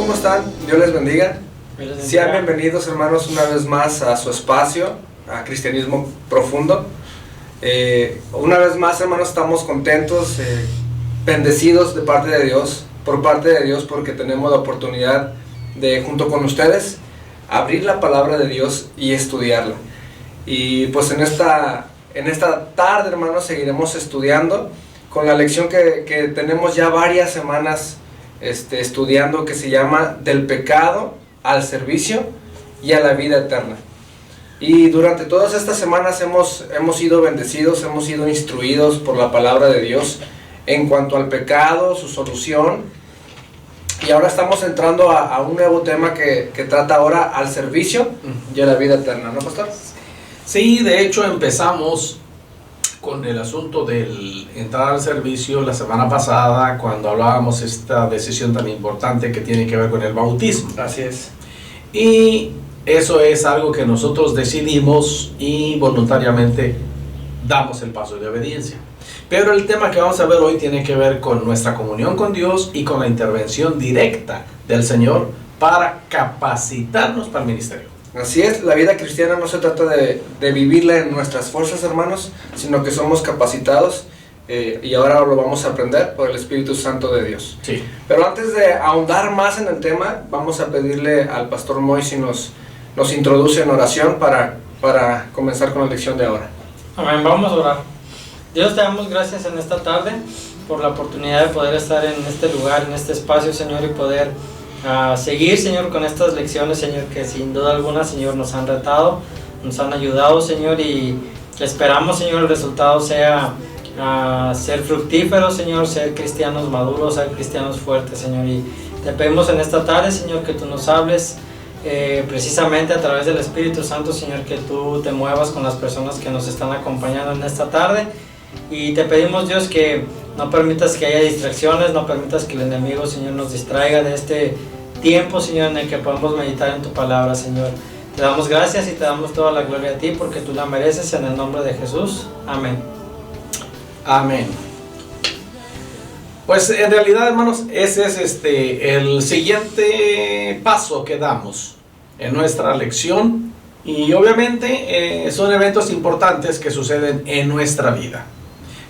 ¿cómo están? Dios les bendiga. Sean bienvenidos, hermanos, una vez más a su espacio, a Cristianismo Profundo. Una vez más, hermanos, estamos contentos, bendecidos de parte de Dios, por parte de Dios, porque tenemos la oportunidad de, junto con ustedes, abrir la palabra de Dios y estudiarla. Y pues en esta tarde, hermanos, seguiremos estudiando con la lección que tenemos ya varias semanas estudiando, que se llama Del pecado al servicio y a la vida eterna. Y durante todas estas semanas hemos sido bendecidos, hemos sido instruidos por la palabra de Dios en cuanto al pecado, su solución. Y ahora estamos entrando a un nuevo tema que trata ahora al servicio y a la vida eterna, ¿no, pastor? Sí, de hecho empezamos con el asunto del entrar al servicio la semana pasada, cuando hablábamos esta decisión tan importante que tiene que ver con el bautismo. Así es. Y eso es algo que nosotros decidimos y voluntariamente damos el paso de obediencia. Pero el tema que vamos a ver hoy tiene que ver con nuestra comunión con Dios y con la intervención directa del Señor para capacitarnos para el ministerio. Así es, la vida cristiana no se trata de vivirla en nuestras fuerzas, hermanos, sino que somos capacitados y ahora lo vamos a aprender por el Espíritu Santo de Dios. Sí. Pero antes de ahondar más en el tema, vamos a pedirle al pastor Moy si nos introduce en oración para comenzar con la lección de ahora. Amén, vamos a orar. Dios, te damos gracias en esta tarde por la oportunidad de poder estar en este lugar, en este espacio, Señor, y poder seguir, Señor, con estas lecciones, Señor, que sin duda alguna, Señor, nos han retado, nos han ayudado, Señor, y esperamos, Señor, el resultado sea ser fructíferos, Señor, ser cristianos maduros, ser cristianos fuertes, Señor, y te pedimos en esta tarde, Señor, que tú nos hables precisamente a través del Espíritu Santo, Señor, que tú te muevas con las personas que nos están acompañando en esta tarde, y te pedimos, Dios, que no permitas que haya distracciones, no permitas que el enemigo, Señor, nos distraiga de este tiempo, Señor, en el que podamos meditar en tu palabra, Señor. Te damos gracias y te damos toda la gloria a ti, porque tú la mereces, en el nombre de Jesús. Amén. Amén. Pues en realidad, hermanos, ese es el siguiente paso que damos en nuestra lección, y obviamente son eventos importantes que suceden en nuestra vida.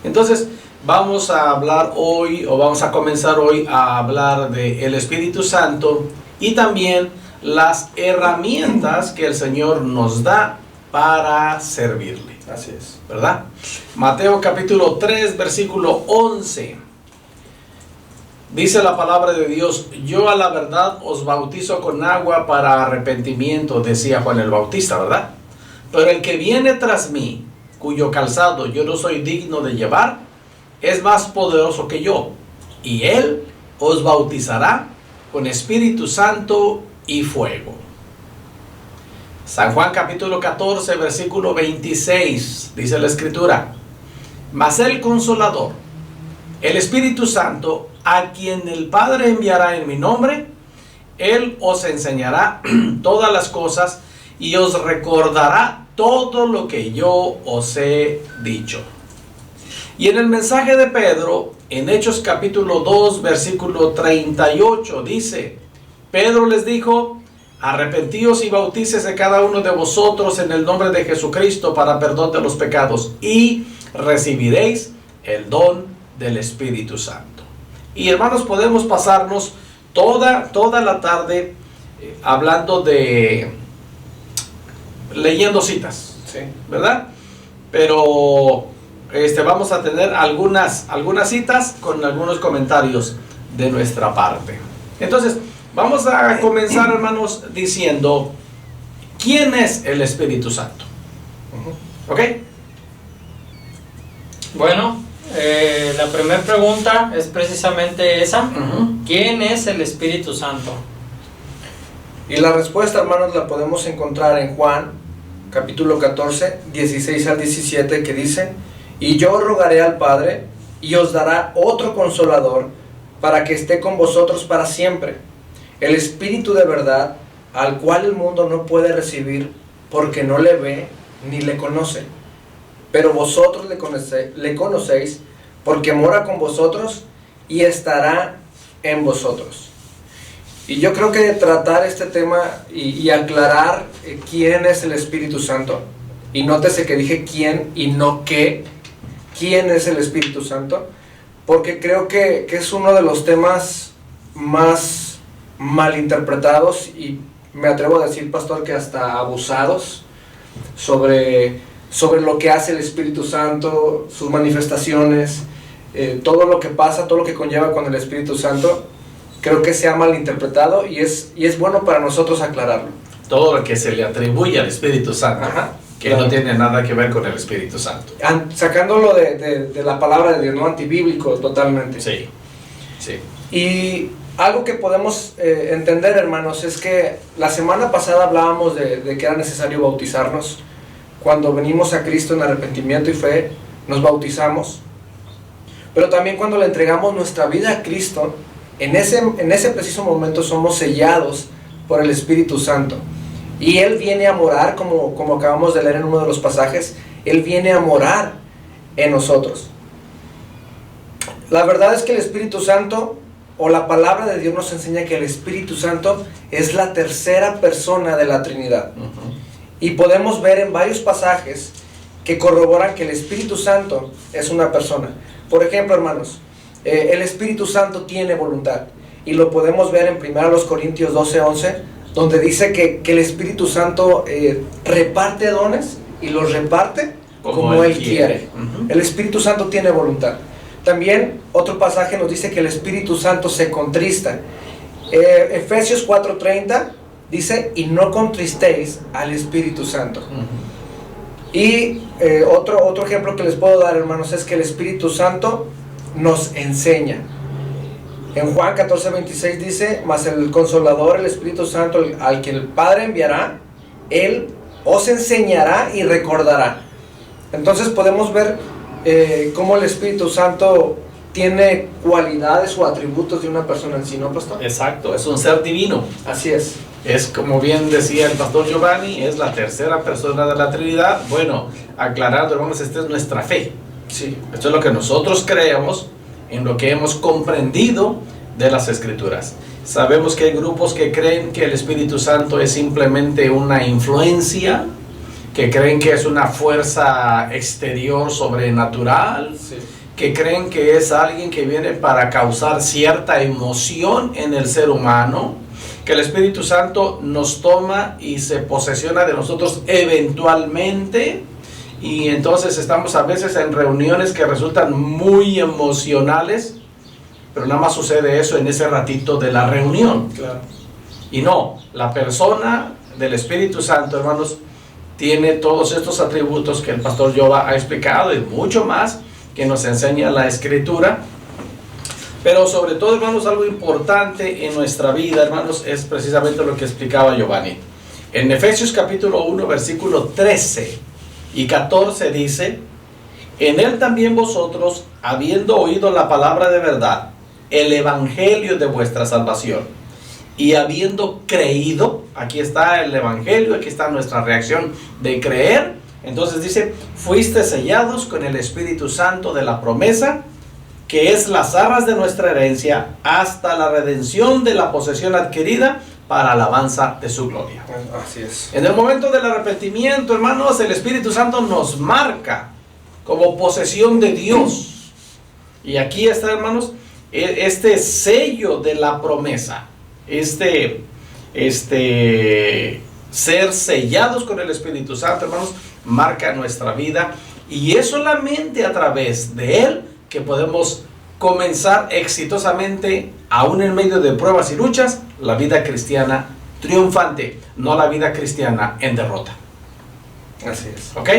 Entonces vamos a hablar hoy, o vamos a comenzar hoy a hablar del Espíritu Santo y también las herramientas que el Señor nos da para servirle. Así es. ¿Verdad? Mateo capítulo 3, versículo 11. Dice la palabra de Dios: yo a la verdad os bautizo con agua para arrepentimiento, decía Juan el Bautista, ¿verdad? Pero el que viene tras mí, cuyo calzado yo no soy digno de llevar, es más poderoso que yo, y él os bautizará con Espíritu Santo y fuego. San Juan capítulo 14, versículo 26, dice la Escritura: mas el Consolador, el Espíritu Santo, a quien el Padre enviará en mi nombre, él os enseñará todas las cosas y os recordará todo lo que yo os he dicho. Y en el mensaje de Pedro, en Hechos capítulo 2, versículo 38, dice: Pedro les dijo: arrepentíos y bautícese cada uno de vosotros en el nombre de Jesucristo para perdón de los pecados, y recibiréis el don del Espíritu Santo. Y hermanos, podemos pasarnos toda la tarde hablando leyendo citas, Sí. ¿verdad? Pero vamos a tener algunas citas con algunos comentarios de nuestra parte. Entonces, vamos a comenzar, hermanos, diciendo: ¿quién es el Espíritu Santo? ¿Ok? Bueno, la primera pregunta es precisamente esa. ¿Quién es el Espíritu Santo? Y la respuesta, hermanos, la podemos encontrar en Juan capítulo 14, 16 al 17, que dice: y yo rogaré al Padre, y os dará otro Consolador, para que esté con vosotros para siempre, el Espíritu de verdad, al cual el mundo no puede recibir, porque no le ve ni le conoce. Pero vosotros le conocéis, porque mora con vosotros y estará en vosotros. Y yo creo que tratar este tema y aclarar quién es el Espíritu Santo, y nótese que dije quién y no qué, quién es el Espíritu Santo, porque creo que es uno de los temas más malinterpretados y me atrevo a decir, pastor, que hasta abusados sobre lo que hace el Espíritu Santo, sus manifestaciones, todo lo que pasa, todo lo que conlleva con el Espíritu Santo. Creo que se ha malinterpretado y es bueno para nosotros aclararlo. Todo lo que se le atribuye al Espíritu Santo, que claro, no tiene nada que ver con el Espíritu Santo. Sacándolo de la palabra de Dios, ¿no? Antibíblico totalmente. Sí, sí. Y algo que podemos entender, hermanos, es que la semana pasada hablábamos de que era necesario bautizarnos. Cuando venimos a Cristo en arrepentimiento y fe, nos bautizamos. Pero también cuando le entregamos nuestra vida a Cristo, en ese preciso momento somos sellados por el Espíritu Santo. Y Él viene a morar, como acabamos de leer en uno de los pasajes, Él viene a morar en nosotros. La verdad es que el Espíritu Santo, o la palabra de Dios nos enseña que el Espíritu Santo es la tercera persona de la Trinidad. Y podemos ver en varios pasajes que corroboran que el Espíritu Santo es una persona. Por ejemplo, hermanos, el Espíritu Santo tiene voluntad, y lo podemos ver en 1 Corintios 12:11, donde dice que el Espíritu Santo reparte dones y los reparte como Él quiere. El Espíritu Santo tiene voluntad. También otro pasaje nos dice que el Espíritu Santo se contrista. Efesios 4:30 dice, y no contristéis al Espíritu Santo. Y otro ejemplo que les puedo dar, hermanos, es que el Espíritu Santo nos enseña. En Juan 14:26 dice, mas el Consolador, el Espíritu Santo, al que el Padre enviará, Él os enseñará y recordará. Entonces podemos ver cómo el Espíritu Santo tiene cualidades o atributos de una persona en sí, ¿no, pastor? Exacto, es un ser divino. Así es. Es, como bien decía el pastor Giovanni, es la tercera persona de la Trinidad. Bueno, aclarando, hermanos, esta es nuestra fe. Sí. Esto es lo que nosotros creemos, en lo que hemos comprendido de las Escrituras. Sabemos que hay grupos que creen que el Espíritu Santo es simplemente una influencia, que creen que es una fuerza exterior sobrenatural, sí, que creen que es alguien que viene para causar cierta emoción en el ser humano, que el Espíritu Santo nos toma y se posesiona de nosotros eventualmente. Y entonces estamos a veces en reuniones que resultan muy emocionales, pero nada más sucede eso en ese ratito de la reunión. Claro. Y no, la persona del Espíritu Santo, hermanos, tiene todos estos atributos que el pastor Jova ha explicado y mucho más que nos enseña la Escritura. Pero sobre todo, hermanos, algo importante en nuestra vida, hermanos, es precisamente lo que explicaba Giovanni. En Efesios capítulo 1, versículo 13 y 14 dice, en Él también vosotros, habiendo oído la palabra de verdad, el evangelio de vuestra salvación, y habiendo creído, aquí está el evangelio, aquí está nuestra reacción de creer, entonces dice, fuiste sellados con el Espíritu Santo de la promesa, que es las arras de nuestra herencia, hasta la redención de la posesión adquirida, para alabanza de su gloria. Así es. En el momento del arrepentimiento, hermanos, el Espíritu Santo nos marca como posesión de Dios. Y aquí está, hermanos, este sello de la promesa, ser sellados con el Espíritu Santo, hermanos, marca nuestra vida. Y es solamente a través de Él que podemos comenzar exitosamente, aún en medio de pruebas y luchas, la vida cristiana triunfante, no la vida cristiana en derrota. Así es. ¿Ok?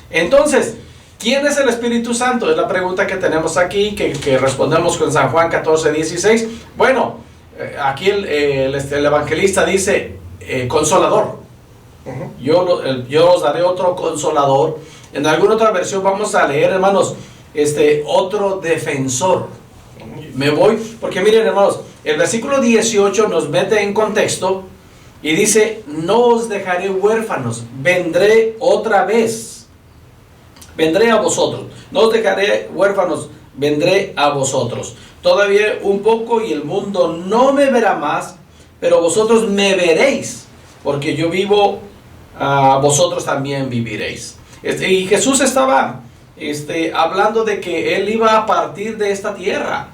Entonces, ¿quién es el Espíritu Santo? Es la pregunta que tenemos aquí, que respondemos con San Juan 14:16. Bueno, aquí el evangelista dice, consolador. Yo os daré otro consolador. En alguna otra versión vamos a leer, hermanos, otro defensor. Me voy, porque miren, hermanos, el versículo 18 nos mete en contexto y dice, no os dejaré huérfanos, vendré otra vez, vendré a vosotros, no os dejaré huérfanos, vendré a vosotros. Todavía un poco y el mundo no me verá más, pero vosotros me veréis, porque yo vivo, vosotros también viviréis. Y Jesús estaba hablando de que Él iba a partir de esta tierra.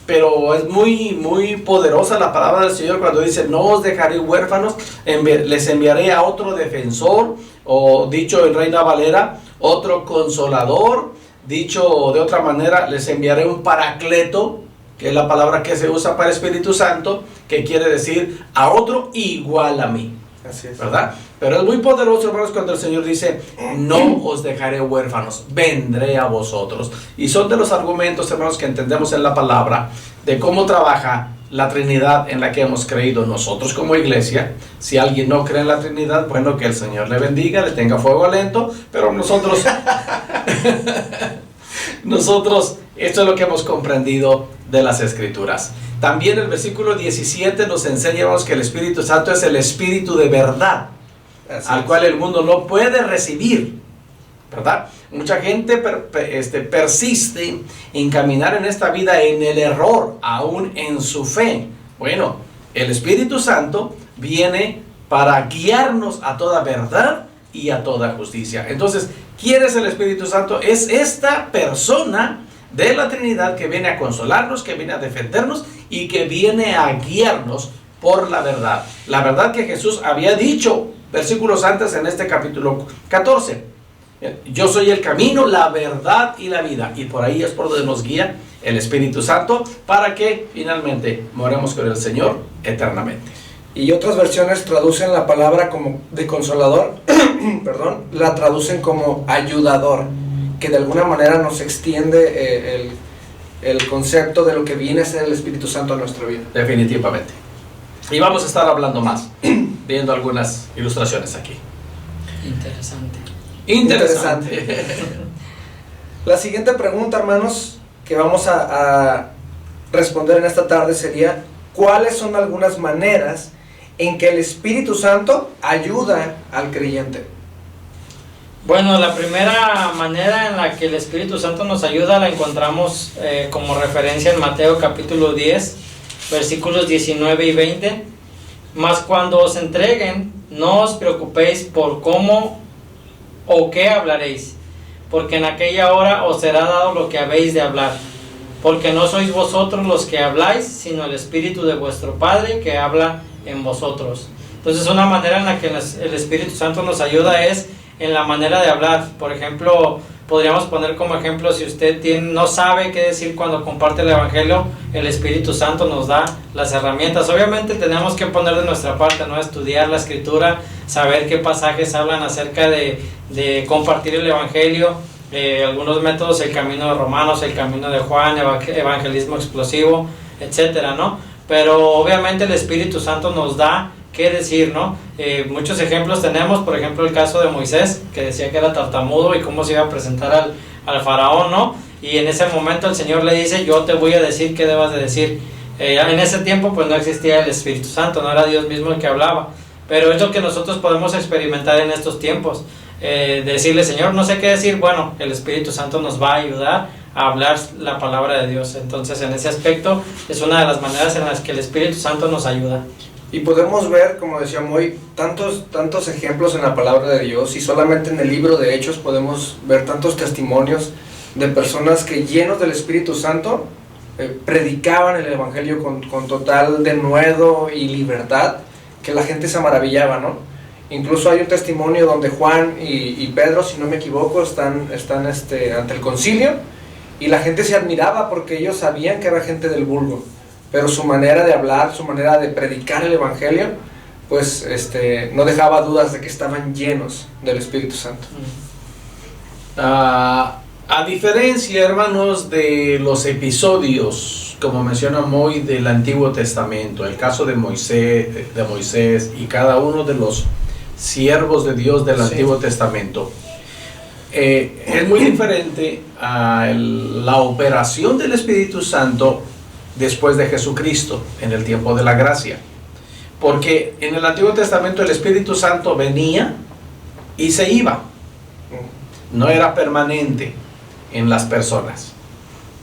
Pero es muy, muy poderosa la palabra del Señor cuando dice: no os dejaré huérfanos, les enviaré a otro defensor, o dicho en Reina Valera, otro consolador. Dicho de otra manera, les enviaré un paracleto, que es la palabra que se usa para Espíritu Santo, que quiere decir a otro igual a mí. Así es. ¿Verdad? Pero es muy poderoso, hermanos, cuando el Señor dice: no os dejaré huérfanos, vendré a vosotros. Y son de los argumentos, hermanos, que entendemos en la palabra de cómo trabaja la Trinidad en la que hemos creído nosotros como iglesia. Si alguien no cree en la Trinidad, bueno, que el Señor le bendiga, le tenga fuego lento, pero nosotros esto es lo que hemos comprendido de las Escrituras. También el versículo 17 nos enseña, hermanos, que el Espíritu Santo es el Espíritu de verdad, al cual el mundo no puede recibir, ¿verdad? Mucha gente persiste en caminar en esta vida en el error, aún en su fe. Bueno, el Espíritu Santo viene para guiarnos a toda verdad y a toda justicia. Entonces, ¿quién es el Espíritu Santo? Es esta persona de la Trinidad que viene a consolarnos, que viene a defendernos y que viene a guiarnos por la verdad. La verdad que Jesús había dicho versículos antes en este capítulo 14. Yo soy el camino, la verdad y la vida. Y por ahí es por donde nos guía el Espíritu Santo para que finalmente moremos con el Señor eternamente. Y otras versiones traducen la palabra como de consolador, perdón, la traducen como ayudador, que de alguna manera nos extiende el concepto de lo que viene a ser el Espíritu Santo en nuestra vida. Definitivamente. Y vamos a estar hablando más, viendo algunas ilustraciones aquí. Interesante. La siguiente pregunta, hermanos, que vamos a responder en esta tarde sería: ¿cuáles son algunas maneras en que el Espíritu Santo ayuda al creyente? Bueno, la primera manera en la que el Espíritu Santo nos ayuda la encontramos como referencia en Mateo capítulo 10, versículos 19 y 20. Mas cuando os entreguen, no os preocupéis por cómo o qué hablaréis, porque en aquella hora os será dado lo que habéis de hablar. Porque no sois vosotros los que habláis, sino el Espíritu de vuestro Padre que habla en vosotros. Entonces, una manera en la que el Espíritu Santo nos ayuda es en la manera de hablar. Por ejemplo, podríamos poner como ejemplo, si usted no sabe qué decir cuando comparte el Evangelio, el Espíritu Santo nos da las herramientas. Obviamente tenemos que poner de nuestra parte, ¿no? Estudiar la Escritura, saber qué pasajes hablan acerca de compartir el Evangelio, algunos métodos, el camino de Romanos, el camino de Juan, evangelismo explosivo, etcétera, ¿no? Pero obviamente el Espíritu Santo nos da qué decir, ¿no? Muchos ejemplos tenemos, por ejemplo el caso de Moisés, que decía que era tartamudo y cómo se iba a presentar al faraón, ¿no? Y en ese momento el Señor le dice: yo te voy a decir qué debas de decir. En ese tiempo pues no existía el Espíritu Santo, no era Dios mismo el que hablaba, pero es lo que nosotros podemos experimentar en estos tiempos. Decirle: Señor, no sé qué decir. Bueno, el Espíritu Santo nos va a ayudar a hablar la palabra de Dios. Entonces, en ese aspecto es una de las maneras en las que el Espíritu Santo nos ayuda. Y podemos ver, como decía Moy, tantos ejemplos en la palabra de Dios, y solamente en el libro de Hechos podemos ver tantos testimonios de personas que, llenos del Espíritu Santo, predicaban el Evangelio con total denuedo y libertad, que la gente se maravillaba, ¿no? Incluso hay un testimonio donde Juan y Pedro, si no me equivoco, están ante el concilio, y la gente se admiraba porque ellos sabían que era gente del vulgo, pero su manera de hablar, su manera de predicar el Evangelio, pues no dejaba dudas de que estaban llenos del Espíritu Santo. A diferencia, hermanos, de los episodios, como menciona Moy, del Antiguo Testamento, el caso de Moisés y cada uno de los siervos de Dios del Antiguo Testamento, es muy diferente a la operación del Espíritu Santo después de Jesucristo, en el tiempo de la gracia. Porque en el Antiguo Testamento el Espíritu Santo venía y se iba, no era permanente en las personas.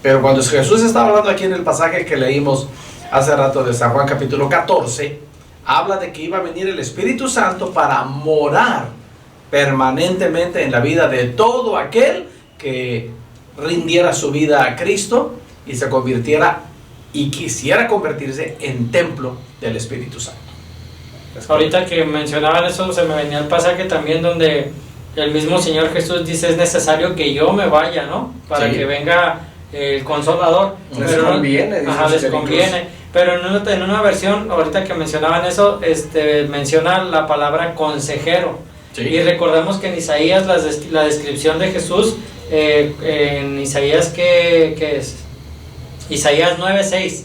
Pero cuando Jesús estaba hablando aquí en el pasaje que leímos hace rato de San Juan capítulo 14, habla de que iba a venir el Espíritu Santo para morar permanentemente en la vida de todo aquel que rindiera su vida a Cristo y se convirtiera y quisiera convertirse en templo del Espíritu Santo. Ahorita que mencionaban eso, se me venía el pasaje también donde el mismo Señor Jesús dice: es necesario que yo me vaya, ¿no? Para que venga el Consolador. Les conviene. Les conviene. Pero en una versión, ahorita que mencionaban eso, menciona la palabra consejero. Sí. Y recordemos que en Isaías la descripción de Jesús, en Isaías, ¿qué es? Isaías 9:6,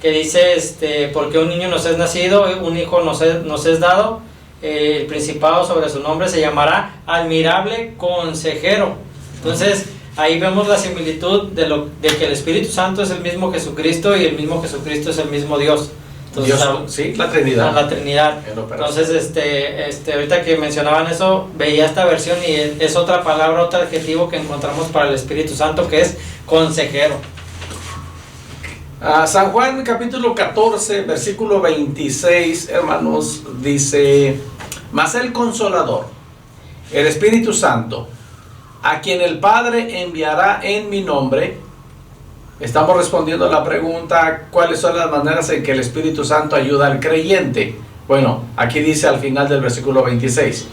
que dice, porque un niño nos es nacido, un hijo nos es dado, el principado sobre su nombre se llamará Admirable Consejero. Entonces ahí vemos la similitud de que el Espíritu Santo es el mismo Jesucristo y el mismo Jesucristo es el mismo Dios. Entonces, Dios, sí, la Trinidad. La Trinidad. Entonces, ahorita que mencionaban eso, veía esta versión y es otra palabra, otro adjetivo que encontramos para el Espíritu Santo, que es consejero. San Juan capítulo 14, versículo 26, hermanos, dice: mas el Consolador, el Espíritu Santo, a quien el Padre enviará en mi nombre. Estamos respondiendo a la pregunta: ¿cuáles son las maneras en que el Espíritu Santo ayuda al creyente? Bueno, aquí dice al final del versículo 26: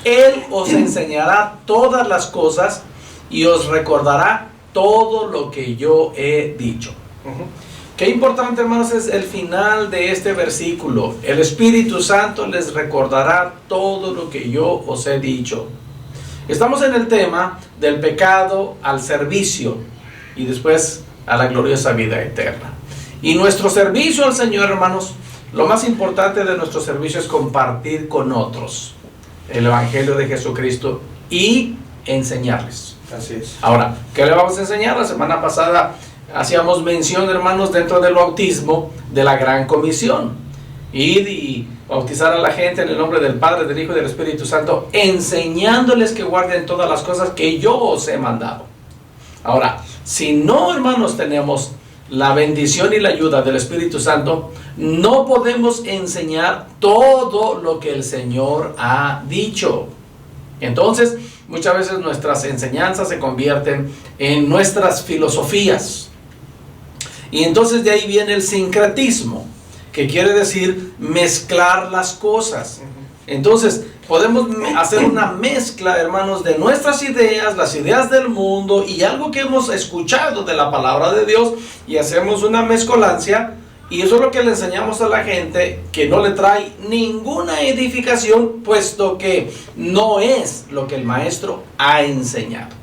Él os enseñará todas las cosas y os recordará todo lo que yo he dicho. Qué importante, hermanos, es el final de este versículo. El Espíritu Santo les recordará todo lo que yo os he dicho. Estamos en el tema del pecado al servicio y después a la gloriosa vida eterna. Y nuestro servicio al Señor, hermanos, lo más importante de nuestro servicio es compartir con otros el Evangelio de Jesucristo y enseñarles. Así es. Ahora, ¿qué le vamos a enseñar? La semana pasada hacíamos mención, hermanos, dentro del bautismo, de la gran comisión. Ir y bautizar a la gente en el nombre del Padre, del Hijo y del Espíritu Santo, enseñándoles que guarden todas las cosas que yo os he mandado. Ahora, si no, hermanos, tenemos la bendición y la ayuda del Espíritu Santo, no podemos enseñar todo lo que el Señor ha dicho. Entonces, muchas veces nuestras enseñanzas se convierten en nuestras filosofías. Y entonces de ahí viene el sincretismo, que quiere decir mezclar las cosas. Entonces, podemos hacer una mezcla, hermanos, de nuestras ideas, las ideas del mundo y algo que hemos escuchado de la palabra de Dios, y hacemos una mezcolancia, y eso es lo que le enseñamos a la gente, que no le trae ninguna edificación, puesto que no es lo que el maestro ha enseñado.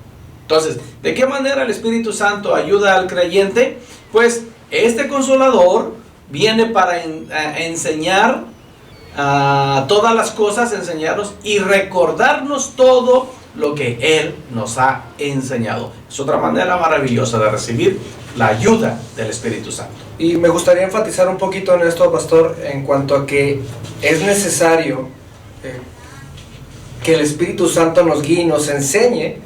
Entonces, ¿de qué manera el Espíritu Santo ayuda al creyente? Pues este Consolador viene para enseñar todas las cosas, enseñarnos y recordarnos todo lo que Él nos ha enseñado. Es otra manera maravillosa de recibir la ayuda del Espíritu Santo. Y me gustaría enfatizar un poquito en esto, pastor, en cuanto a que es necesario que el Espíritu Santo nos guíe y nos enseñe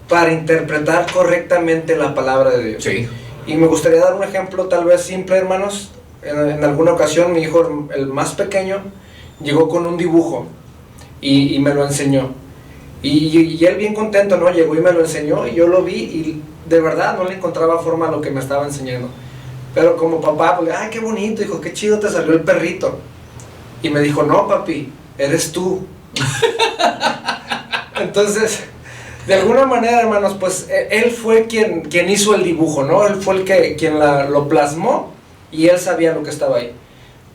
para interpretar correctamente la palabra de Dios. Sí. Y me gustaría dar un ejemplo tal vez simple, hermanos. En alguna ocasión mi hijo, el más pequeño, llegó con un dibujo y me lo enseñó. Y él bien contento, ¿no? Llegó y me lo enseñó y yo lo vi y de verdad no le encontraba forma a lo que me estaba enseñando. Pero como papá, pues, ¡ay, qué bonito, hijo! ¡Qué chido te salió el perrito! Y me dijo, no, papi, eres tú. Entonces, de alguna manera, hermanos, pues él fue quien hizo el dibujo, ¿no? Él fue quien lo plasmó y él sabía lo que estaba ahí.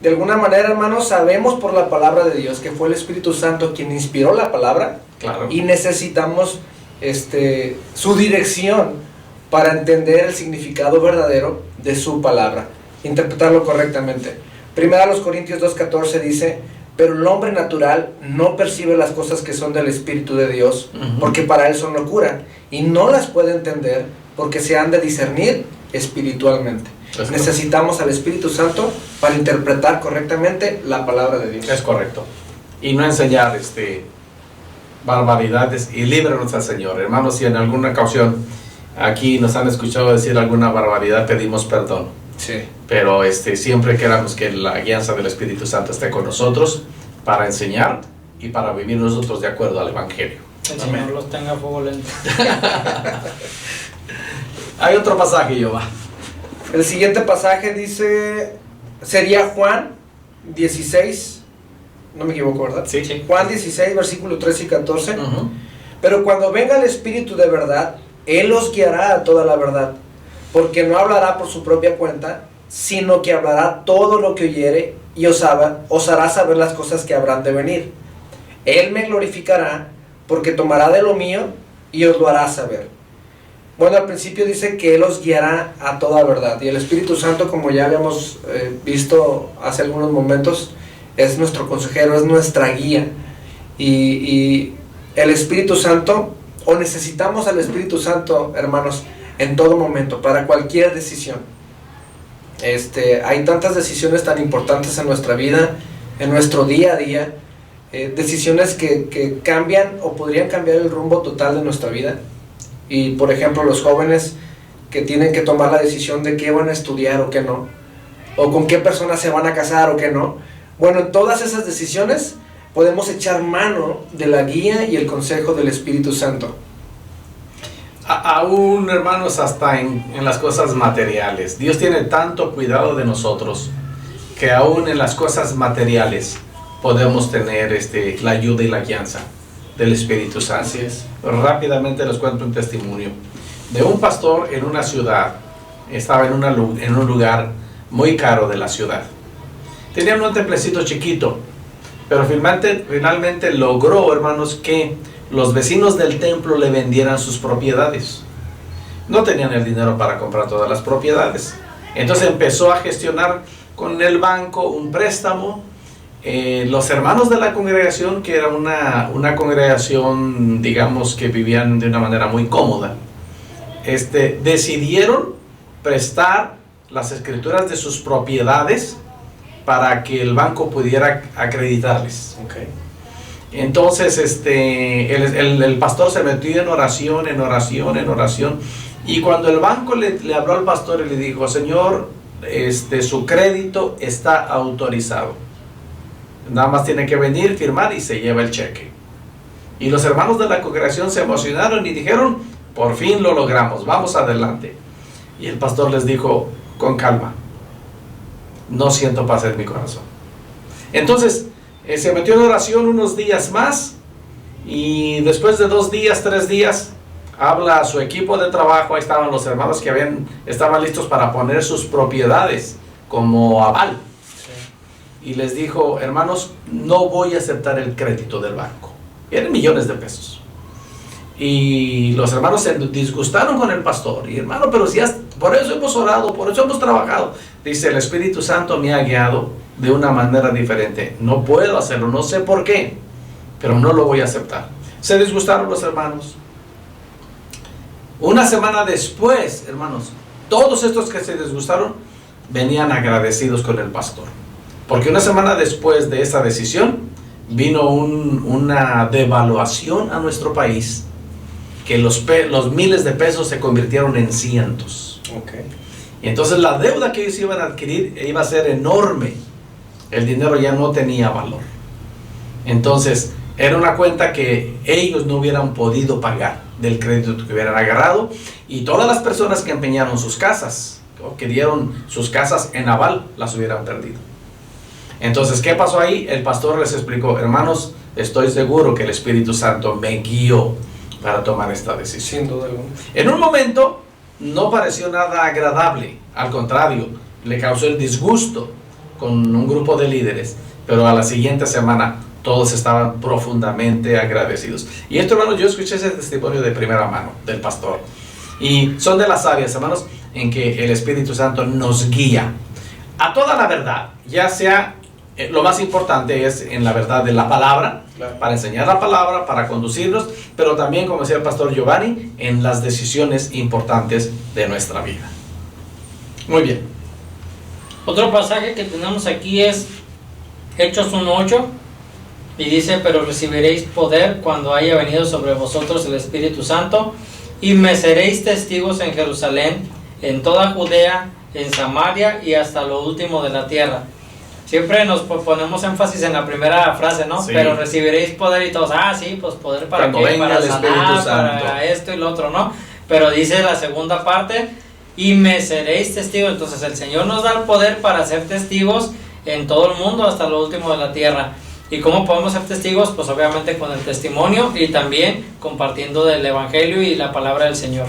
De alguna manera, hermanos, sabemos por la palabra de Dios que fue el Espíritu Santo quien inspiró la palabra. Claro. Y necesitamos su dirección para entender el significado verdadero de su palabra, interpretarlo correctamente. Primera a los Corintios 2:14 dice: pero el hombre natural no percibe las cosas que son del Espíritu de Dios, porque para él son locura, y no las puede entender porque se han de discernir espiritualmente. Necesitamos al Espíritu Santo para interpretar correctamente la palabra de Dios. Es correcto. Y no enseñar barbaridades, y líbranos al Señor. Hermanos, si en alguna ocasión aquí nos han escuchado decir alguna barbaridad, pedimos perdón. Sí. Pero siempre queramos que la guianza del Espíritu Santo esté con nosotros para enseñar y para vivir nosotros de acuerdo al Evangelio. El Señor los tenga a fuego lento. Hay otro pasaje, Jehová. El siguiente pasaje dice, sería Juan 16, no me equivoco, ¿verdad? Sí. Juan 16, versículo 13 y 14. Uh-huh. Pero cuando venga el Espíritu de verdad, Él os guiará a toda la verdad, porque no hablará por su propia cuenta, sino que hablará todo lo que oyere y os hará saber las cosas que habrán de venir. Él me glorificará, porque tomará de lo mío y os lo hará saber. Bueno, al principio dice que Él os guiará a toda verdad, y el Espíritu Santo, como ya habíamos visto hace algunos momentos, es nuestro consejero, es nuestra guía, y el Espíritu Santo, o necesitamos al Espíritu Santo, hermanos, en todo momento, para cualquier decisión. Hay tantas decisiones tan importantes en nuestra vida, en nuestro día a día, decisiones que cambian o podrían cambiar el rumbo total de nuestra vida. Y por ejemplo, los jóvenes que tienen que tomar la decisión de qué van a estudiar o qué no, o con qué personas se van a casar o qué no. Bueno, en todas esas decisiones podemos echar mano de la guía y el consejo del Espíritu Santo. Aún, hermanos, hasta en las cosas materiales. Dios tiene tanto cuidado de nosotros que aún en las cosas materiales podemos tener la ayuda y la guianza del Espíritu Santo. Así es. Rápidamente les cuento un testimonio de un pastor en una ciudad. Estaba en un lugar muy caro de la ciudad. Tenía un templecito chiquito, pero finalmente logró, hermanos, que los vecinos del templo le vendieran sus propiedades. No tenían el dinero para comprar todas las propiedades. Entonces empezó a gestionar con el banco un préstamo. Los hermanos de la congregación, que era una congregación, digamos, que vivían de una manera muy cómoda, decidieron prestar las escrituras de sus propiedades para que el banco pudiera acreditarles. Okay. Entonces el pastor se metió en oración, y cuando el banco le habló al pastor y le dijo: Señor, su crédito está autorizado, nada más tiene que venir, firmar y se lleva el cheque. Y los hermanos de la congregación se emocionaron y dijeron: por fin lo logramos, vamos adelante. Y el pastor les dijo: con calma, no siento paz en mi corazón. Entonces se metió en oración unos días más, y después de 2 días, 3 días, habla a su equipo de trabajo. Ahí estaban los hermanos que estaban listos para poner sus propiedades como aval. Y les dijo: hermanos, no voy a aceptar el crédito del banco. Eran millones de pesos. Y los hermanos se disgustaron con el pastor. Y hermano, pero si por eso hemos orado, por eso hemos trabajado. Dice: el Espíritu Santo me ha guiado de una manera diferente. No puedo hacerlo, no sé por qué, pero no lo voy a aceptar. Se disgustaron los hermanos. Una semana después, hermanos, todos estos que se disgustaron venían agradecidos con el pastor. Porque una semana después de esa decisión vino una devaluación a nuestro país, que los miles de pesos se convirtieron en cientos. Okay. Y entonces la deuda que ellos iban a adquirir iba a ser enorme. El dinero ya no tenía valor. Entonces era una cuenta que ellos no hubieran podido pagar del crédito que hubieran agarrado, y todas las personas que empeñaron sus casas o que dieron sus casas en aval las hubieran perdido. Entonces, ¿qué pasó ahí? El pastor les explicó: hermanos, estoy seguro que el Espíritu Santo me guió para tomar esta decisión. Sin duda alguna. En un momento no pareció nada agradable, al contrario, le causó el disgusto con un grupo de líderes, pero a la siguiente semana todos estaban profundamente agradecidos. Y esto, hermanos, yo escuché ese testimonio de primera mano del pastor, y son de las áreas, hermanos, en que el Espíritu Santo nos guía a toda la verdad, ya sea, lo más importante es en la verdad de la palabra, claro, para enseñar la palabra, para conducirnos, pero también, como decía el pastor Giovanni, en las decisiones importantes de nuestra vida. Muy bien. Otro pasaje que tenemos aquí es Hechos 1:8, y dice: pero recibiréis poder cuando haya venido sobre vosotros el Espíritu Santo, y me seréis testigos en Jerusalén, en toda Judea, en Samaria y hasta lo último de la tierra. Siempre nos ponemos énfasis en la primera frase, ¿no? Sí. Pero recibiréis poder y todos, sí, pues poder para Cuando qué, venga para el Espíritu sanar, Santo. para esto y lo otro, ¿no? Pero dice la segunda parte, y me seréis testigos. Entonces el Señor nos da el poder para ser testigos en todo el mundo hasta lo último de la tierra. ¿Y cómo podemos ser testigos? Pues obviamente con el testimonio y también compartiendo del Evangelio y la palabra del Señor.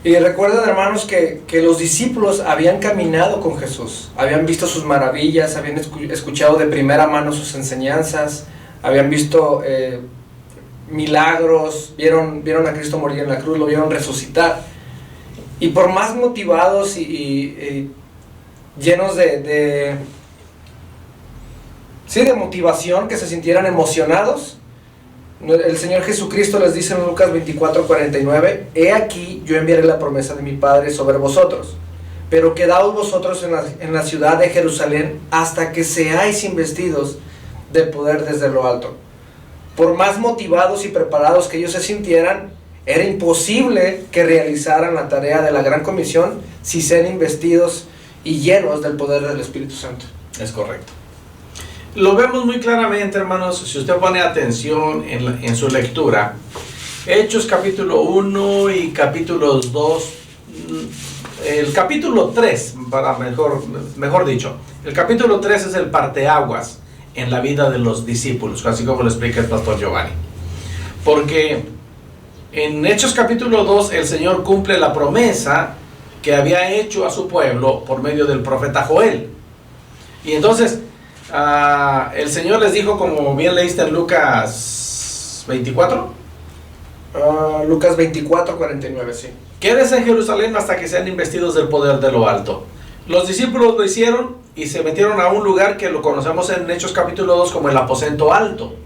Y recuerden, hermanos, que los discípulos habían caminado con Jesús, habían visto sus maravillas, habían escuchado de primera mano sus enseñanzas, habían visto milagros, vieron a Cristo morir en la cruz, lo vieron resucitar. Y por más motivados y llenos de motivación, que se sintieran emocionados, el Señor Jesucristo les dice en Lucas 24:49: he aquí yo enviaré la promesa de mi Padre sobre vosotros, pero quedaos vosotros en la ciudad de Jerusalén hasta que seáis investidos de poder desde lo alto. Por más motivados y preparados que ellos se sintieran, era imposible que realizaran la tarea de la gran comisión si ser investidos y llenos del poder del Espíritu Santo. Es correcto. Lo vemos muy claramente, hermanos, si usted pone atención en su lectura. Hechos capítulo 1 y capítulos 2, el capítulo 3, mejor dicho, el capítulo 3 es el parteaguas en la vida de los discípulos, así como lo explica el pastor Giovanni. Porque en Hechos capítulo 2 el Señor cumple la promesa que había hecho a su pueblo por medio del profeta Joel. Y entonces el Señor les dijo, como bien leíste en Lucas 24. Lucas 24:49, sí. Quédense en Jerusalén hasta que sean investidos del poder de lo alto. Los discípulos lo hicieron y se metieron a un lugar que lo conocemos en Hechos capítulo 2 como el aposento alto.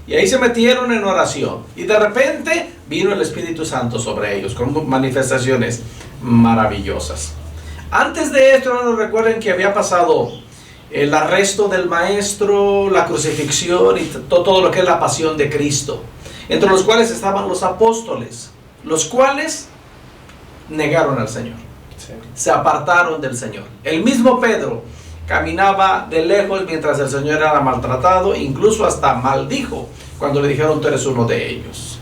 Y ahí se metieron en oración. Y de repente vino el Espíritu Santo sobre ellos con manifestaciones maravillosas. Antes de esto, hermanos, recuerden que había pasado el arresto del maestro, la crucifixión y todo lo que es la pasión de Cristo, entre los cuales estaban los apóstoles, los cuales negaron al Señor, sí. Se apartaron del Señor. El mismo Pedro caminaba de lejos mientras el Señor era maltratado, incluso hasta maldijo cuando le dijeron: tú eres uno de ellos.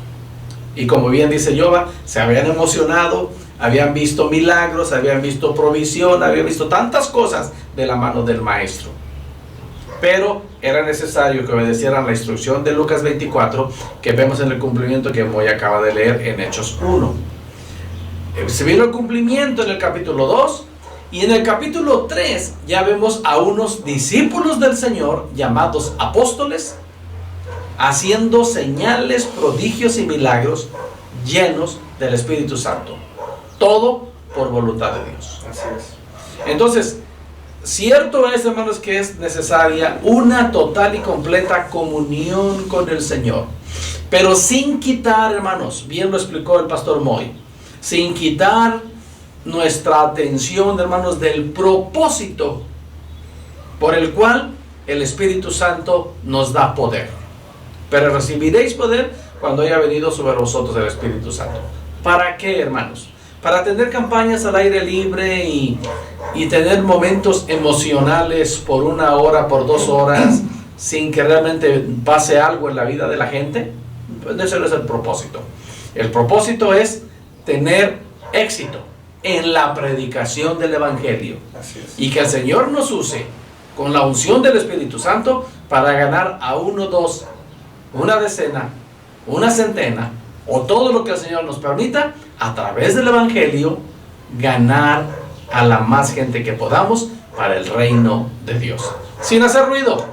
Y como bien dice Jehová, se habían emocionado, habían visto milagros, habían visto provisión, habían visto tantas cosas de la mano del maestro. Pero era necesario que obedecieran la instrucción de Lucas 24, que vemos en el cumplimiento que Moy acaba de leer en Hechos 1. Se vino el cumplimiento en el capítulo 2, y en el capítulo 3 ya vemos a unos discípulos del Señor llamados apóstoles, haciendo señales, prodigios y milagros llenos del Espíritu Santo. Todo por voluntad de Dios. Así es. Entonces, cierto es, hermanos, que es necesaria una total y completa comunión con el Señor, pero sin quitar, hermanos, bien lo explicó el pastor Moy, sin quitar nuestra atención, hermanos, del propósito por el cual el Espíritu Santo nos da poder. Pero recibiréis poder cuando haya venido sobre vosotros el Espíritu Santo. ¿Para qué, hermanos? Para tener campañas al aire libre y tener momentos emocionales por 1 hora, por 2 horas, sin que realmente pase algo en la vida de la gente. Pues ese no es el propósito. El propósito es tener éxito en la predicación del Evangelio. Así es. Y que el Señor nos use con la unción del Espíritu Santo para ganar a 1, 2, 1 decena, 1 centena, o todo lo que el Señor nos permita, a través del Evangelio, ganar a la más gente que podamos para el reino de Dios. Sin hacer ruido,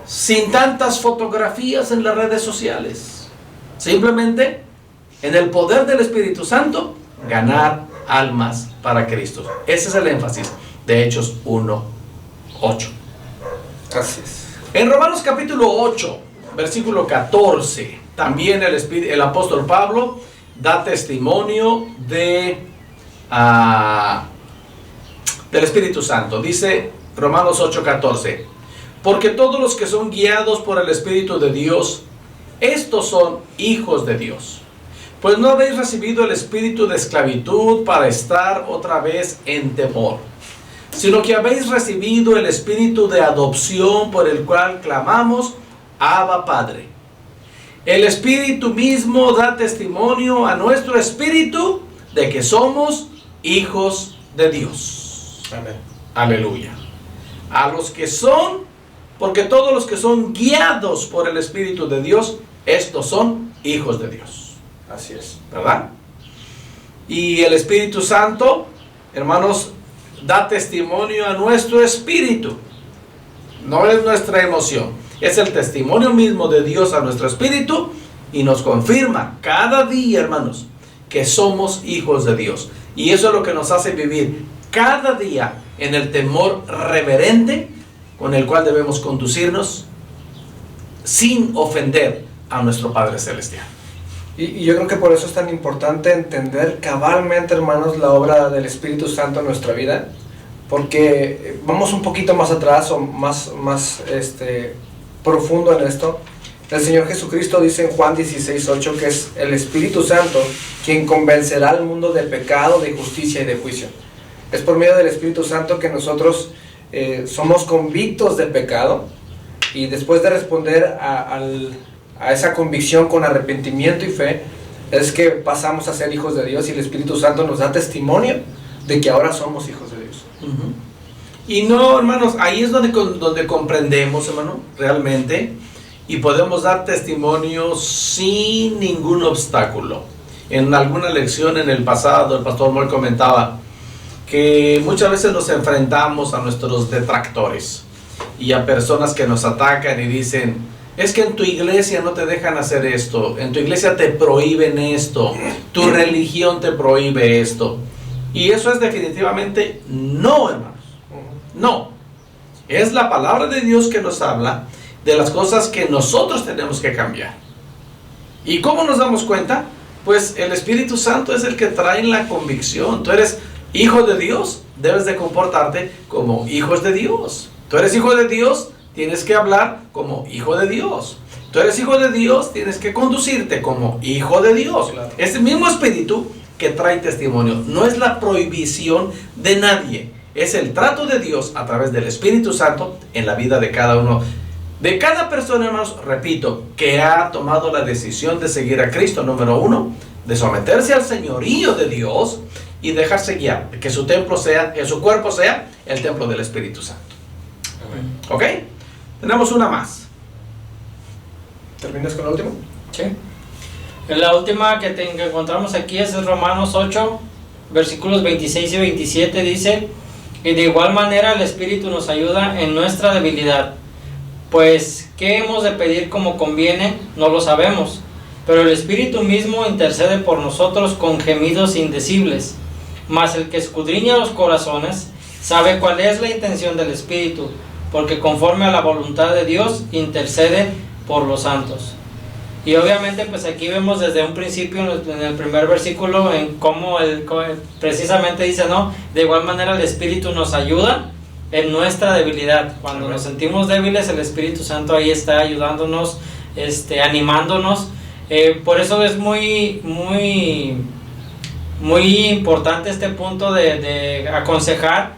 sin tantas fotografías en las redes sociales, simplemente en el poder del Espíritu Santo, ganar almas para Cristo. Ese es el énfasis de Hechos 1:8. Así es. En Romanos capítulo 8, versículo 14, también el apóstol Pablo da testimonio del Espíritu Santo. Dice Romanos 8:14: porque todos los que son guiados por el Espíritu de Dios, estos son hijos de Dios. Pues no habéis recibido el espíritu de esclavitud para estar otra vez en temor, sino que habéis recibido el espíritu de adopción por el cual clamamos, Abba Padre. El espíritu mismo da testimonio a nuestro espíritu de que somos hijos de Dios. Amén. Aleluya. A los que son, porque todos los que son guiados por el Espíritu de Dios, estos son hijos de Dios. Así es. ¿Verdad? Y el Espíritu Santo, hermanos, da testimonio a nuestro espíritu. No es nuestra emoción, es el testimonio mismo de Dios a nuestro espíritu y nos confirma cada día, hermanos, que somos hijos de Dios. Y eso es lo que nos hace vivir cada día en el temor reverente con el cual debemos conducirnos sin ofender a nuestro Padre Celestial. Y yo creo que por eso es tan importante entender cabalmente, hermanos, la obra del Espíritu Santo en nuestra vida, porque vamos un poquito más atrás o más profundo en esto. El Señor Jesucristo dice en Juan 16:8 que es el Espíritu Santo quien convencerá al mundo de pecado, de justicia y de juicio. Es por medio del Espíritu Santo que nosotros somos convictos de pecado, y después de responder a esa convicción con arrepentimiento y fe, es que pasamos a ser hijos de Dios, y el Espíritu Santo nos da testimonio de que ahora somos hijos de Dios. Y no, hermanos, ahí es donde comprendemos, hermano, realmente, y podemos dar testimonio sin ningún obstáculo. En alguna lección en el pasado, el pastor Moy comentaba que muchas veces nos enfrentamos a nuestros detractores y a personas que nos atacan y dicen: es que en tu iglesia no te dejan hacer esto, en tu iglesia te prohíben esto, tu religión te prohíbe esto. Y eso es definitivamente no, hermanos. No. Es la palabra de Dios que nos habla de las cosas que nosotros tenemos que cambiar. ¿Y cómo nos damos cuenta? Pues el Espíritu Santo es el que trae la convicción. Tú eres hijo de Dios, debes de comportarte como hijos de Dios. Tú eres hijo de Dios, tienes que hablar como hijo de Dios. Tú eres hijo de Dios, tienes que conducirte como hijo de Dios. Claro. Es el mismo Espíritu que trae testimonio. No es la prohibición de nadie. Es el trato de Dios a través del Espíritu Santo en la vida de cada uno. De cada persona, hermanos, repito, que ha tomado la decisión de seguir a Cristo, número uno, de someterse al señorío de Dios y dejarse guiar, que su templo sea, que su cuerpo sea el templo del Espíritu Santo. Amén. ¿Ok? Tenemos una más. ¿Terminas con la última? Sí. La última que encontramos aquí es Romanos 8, versículos 26 y 27, dice: y de igual manera el Espíritu nos ayuda en nuestra debilidad, pues ¿qué hemos de pedir como conviene? No lo sabemos, pero el Espíritu mismo intercede por nosotros con gemidos indecibles. Mas el que escudriña los corazones sabe cuál es la intención del Espíritu, porque conforme a la voluntad de Dios intercede por los santos. Y obviamente pues aquí vemos desde un principio en el primer versículo en cómo precisamente dice, ¿no? De igual manera el Espíritu nos ayuda en nuestra debilidad. Cuando nos sentimos débiles, el Espíritu Santo ahí está ayudándonos, animándonos. Por eso es muy importante este punto de aconsejar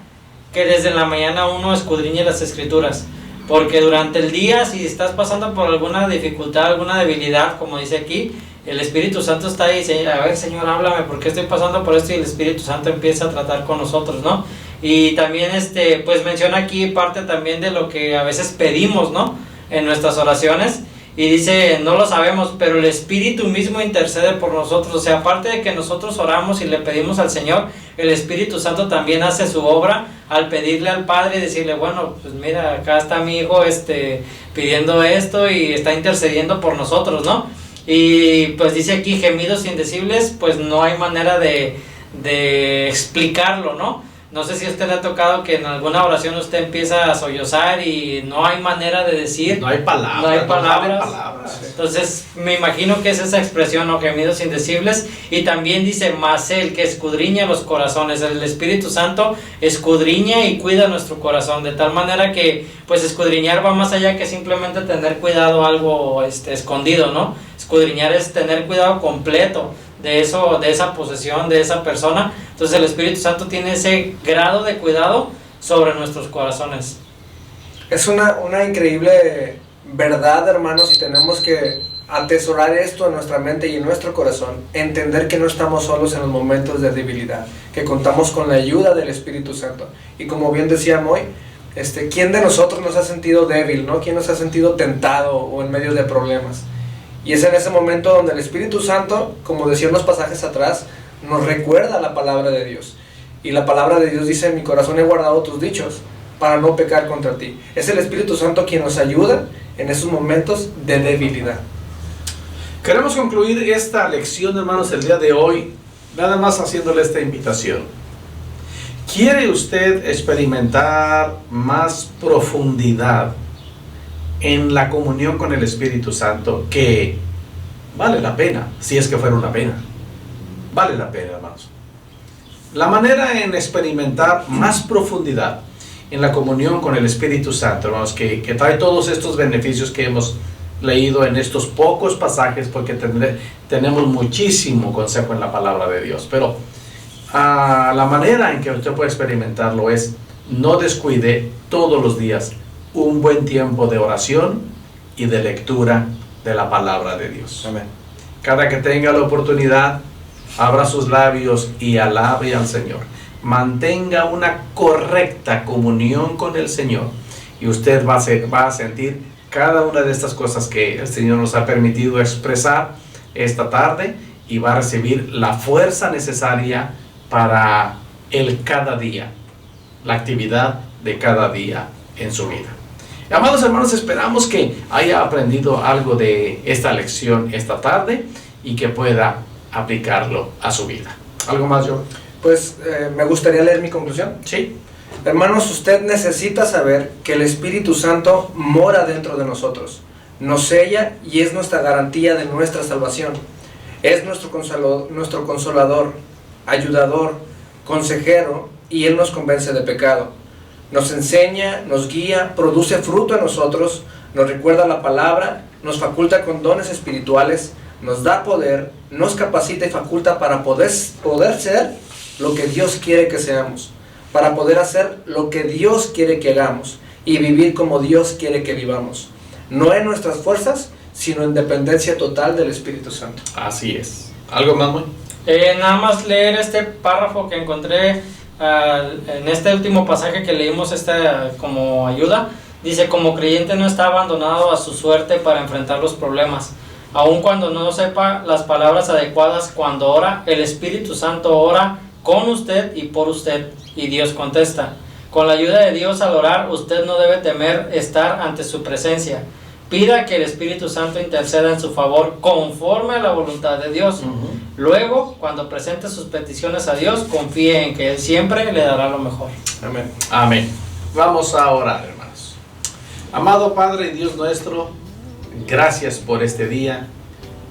que desde la mañana uno escudriñe las Escrituras. Porque durante el día, si estás pasando por alguna dificultad, alguna debilidad, como dice aquí, el Espíritu Santo está ahí y dice: a ver, Señor, háblame, porque estoy pasando por esto, y el Espíritu Santo empieza a tratar con nosotros, ¿no? Y también, pues menciona aquí parte también de lo que a veces pedimos, ¿no? En nuestras oraciones, y dice: no lo sabemos, pero el Espíritu mismo intercede por nosotros. O sea, aparte de que nosotros oramos y le pedimos al Señor, el Espíritu Santo también hace su obra al pedirle al Padre y decirle: bueno, pues mira, acá está mi hijo pidiendo esto y está intercediendo por nosotros, ¿no? Y pues dice aquí gemidos indecibles, pues no hay manera de explicarlo, ¿no? No sé si a usted le ha tocado que en alguna oración usted empieza a sollozar y no hay manera de decir. No hay palabras. No hay palabras. Palabras. Entonces me imagino que es esa expresión, o gemidos indecibles. Y también dice: mas el que escudriña los corazones. El Espíritu Santo escudriña y cuida nuestro corazón, de tal manera que pues escudriñar va más allá que simplemente tener cuidado algo escondido, ¿no? Escudriñar es tener cuidado completo de eso, de esa posesión, de esa persona. Entonces el Espíritu Santo tiene ese grado de cuidado sobre nuestros corazones. Es una increíble verdad, hermanos, y tenemos que atesorar esto en nuestra mente y en nuestro corazón, entender que no estamos solos en los momentos de debilidad, que contamos con la ayuda del Espíritu Santo. Y como bien decía Moy, ¿quién de nosotros nos ha sentido débil, ¿no? ¿Quién nos ha sentido tentado o en medio de problemas? Y es en ese momento donde el Espíritu Santo, como decían los pasajes atrás, nos recuerda la palabra de Dios. Y la palabra de Dios dice: en mi corazón he guardado tus dichos para no pecar contra ti. Es el Espíritu Santo quien nos ayuda en esos momentos de debilidad. Queremos concluir esta lección, hermanos, el día de hoy, nada más haciéndole esta invitación. ¿Quiere usted experimentar más profundidad en la comunión con el Espíritu Santo? Que vale la pena, si es que fuera una pena. Vale la pena, hermanos. La manera en experimentar más profundidad en la comunión con el Espíritu Santo, hermanos, que trae todos estos beneficios que hemos leído en estos pocos pasajes, porque tenemos muchísimo consejo en la palabra de Dios, pero la manera en que usted puede experimentarlo es: no descuide todos los días un buen tiempo de oración y de lectura de la palabra de Dios. Amén. Cada que tenga la oportunidad, abra sus labios y alabe al Señor. Mantenga una correcta comunión con el Señor y usted va a sentir cada una de estas cosas que el Señor nos ha permitido expresar esta tarde, y va a recibir la fuerza necesaria para el cada día, la actividad de cada día en su vida. Amados hermanos, esperamos que haya aprendido algo de esta lección esta tarde y que pueda aplicarlo a su vida. ¿Algo más, Joe? Pues me gustaría leer mi conclusión. Sí. Hermanos, usted necesita saber que el Espíritu Santo mora dentro de nosotros, nos sella y es nuestra garantía de nuestra salvación. Es nuestro consolador, ayudador, consejero, y Él nos convence de pecado. Nos enseña, nos guía, produce fruto en nosotros, nos recuerda la palabra, nos faculta con dones espirituales, nos da poder, nos capacita y faculta para poder ser lo que Dios quiere que seamos, para poder hacer lo que Dios quiere que hagamos y vivir como Dios quiere que vivamos. No en nuestras fuerzas, sino en dependencia total del Espíritu Santo. Así es. ¿Algo más, Moy? Nada más leer este párrafo que encontré en este último pasaje que leímos, como ayuda. Dice: como creyente no está abandonado a su suerte para enfrentar los problemas. Aun cuando no sepa las palabras adecuadas cuando ora, el Espíritu Santo ora con usted y por usted, y Dios contesta. Con la ayuda de Dios al orar, usted no debe temer estar ante su presencia. Pida que el Espíritu Santo interceda en su favor conforme a la voluntad de Dios. Luego, cuando presente sus peticiones a Dios, confíe en que Él siempre le dará lo mejor. Amén. Amén. Vamos a orar, hermanos. Amado Padre y Dios nuestro, gracias por este día.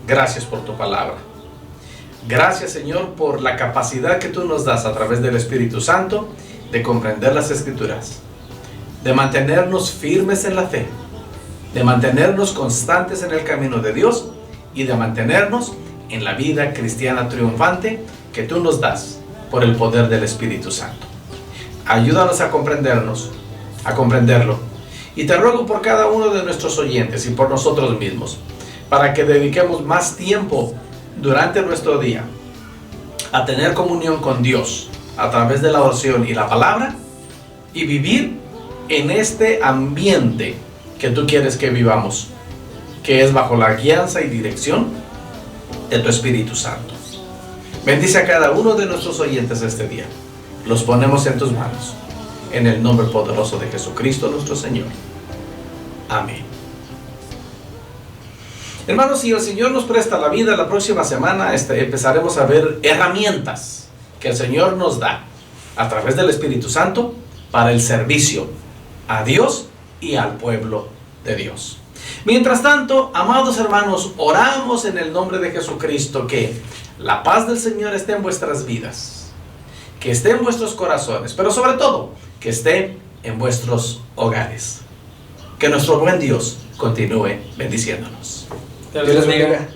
Gracias por tu palabra. Gracias, Señor, por la capacidad que tú nos das a través del Espíritu Santo de comprender las Escrituras, de mantenernos firmes en la fe, de mantenernos constantes en el camino de Dios y de mantenernos en la vida cristiana triunfante que tú nos das por el poder del Espíritu Santo. Ayúdanos a comprenderlo, y te ruego por cada uno de nuestros oyentes y por nosotros mismos, para que dediquemos más tiempo durante nuestro día a tener comunión con Dios a través de la oración y la palabra, y vivir en este ambiente que tú quieres que vivamos, que es bajo la guianza y dirección de tu Espíritu Santo. Bendice a cada uno de nuestros oyentes este día. Los ponemos en tus manos, en el nombre poderoso de Jesucristo nuestro Señor. Amén. Hermanos, si el Señor nos presta la vida, la próxima semana empezaremos a ver herramientas que el Señor nos da a través del Espíritu Santo para el servicio a Dios y al pueblo de Dios. Mientras tanto, amados hermanos, oramos en el nombre de Jesucristo que la paz del Señor esté en vuestras vidas, que esté en vuestros corazones, pero sobre todo, que esté en vuestros hogares. Que nuestro buen Dios continúe bendiciéndonos. Dios les bendiga.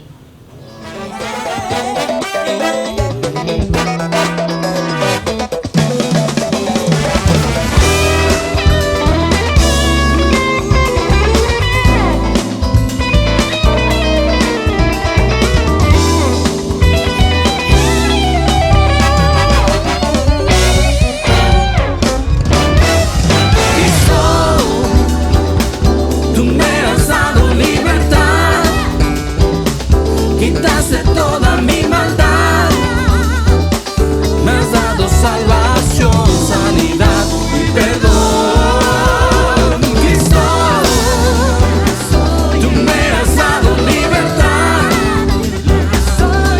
Quitaste toda mi maldad, me has dado salvación, sanidad y perdón. Cristo, tú me has dado libertad,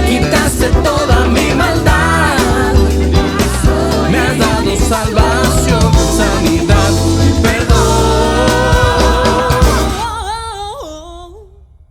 quitaste toda mi maldad, me has dado salvación.